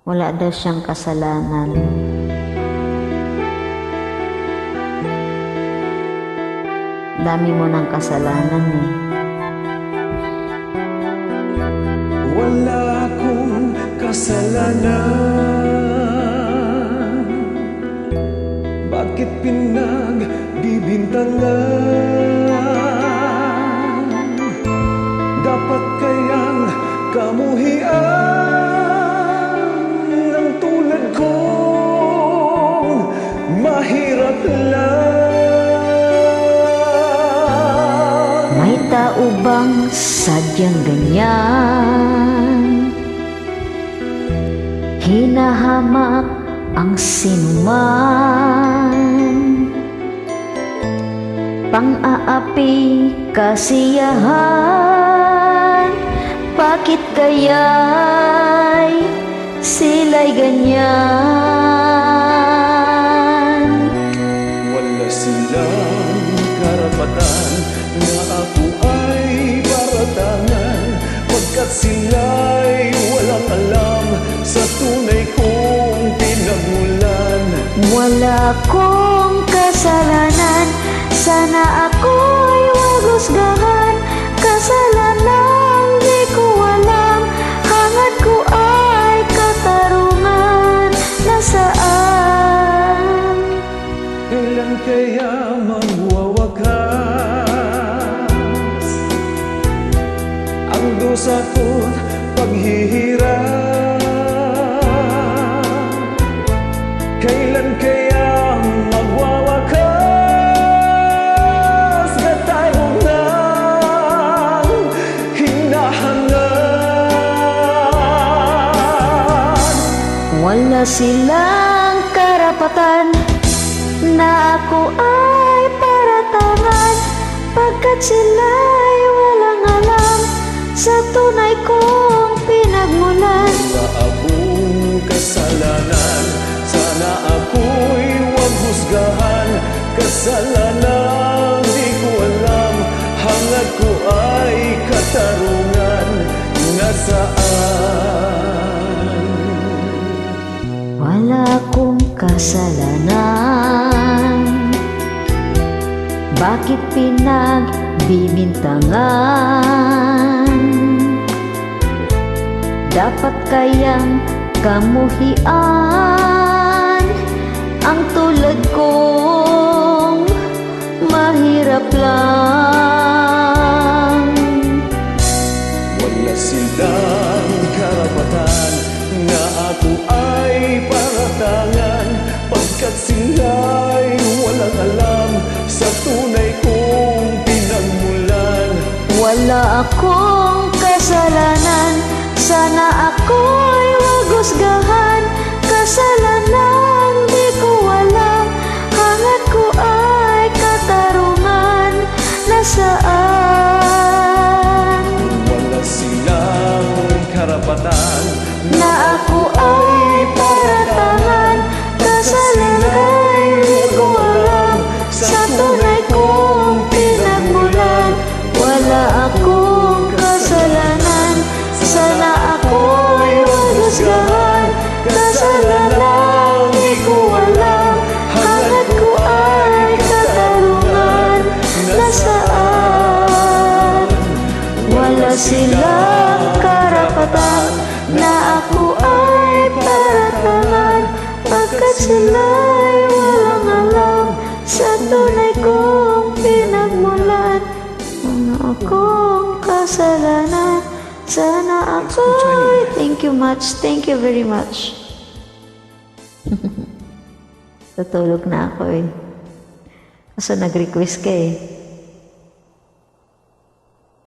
Wala daw siyang kasalanan. Dami mo ng kasalanan eh. Wala akong kasalanan. Bakit pinagbibintangan? Dapat kayang kamuhian ng tulad kong mahirap lang. May tao bang sadyang ganyan? Hinahamak ang sinuman, pang-aapi kasiyahan. Bakit kaya'y sila'y ganyan? Wala silang karapatan na ako ay paratangan, pagkat sila'y walang alam sa tunay kong pinagmulan. Wala akong kasalanan, sana ako'y wag husgahan. Kasalanan di ko alam, hangad ko ay katarungan. Nasaan? Kailan kaya magwawakas ang dusa ko't paghihirap? Kailan kaya magwawakas katarungan hinahangan? Wala silang karapatan na ako ay paratangan, pagkat sila'y walang alam sa tunay kong pinagmulan. Wala akong kasalanan, sana ako'y wag husgahan. Kasalanan di ko alam, hangad ko ay katarungan. Nasaan? Wala akong kasalanan, bakit pinagbibintangan? Dapat kayang kamuhian ang tulad kong mahirap lang. Wala silang karapatan na ako ay paratangan, pagkat sila'y walang alam sa tunay kong pinagmulan. Wala akong kasalanan, sana ako'y wag husgahan. Kasalanan di ko alam, hangad ko ay katarungan. Nasaan? Wala silang karapatan Na ako ay paratangan, kasalanan di ko alam sa tunay kong pinagmulan. Wala akong kasalanan, sana ako'y wag husgahan. Kasalanan di ko alam, hangad ko ay katarungan. Nasaan? Wala silang karapatan na ako ay paratangan, pagkat sila'y walang alam sa tunay kong pinagmulan. Wala akong kasalanan, sana ako'y... Thank you much, thank you very much. Tutulog na ako eh. Kaso nag-request ka eh.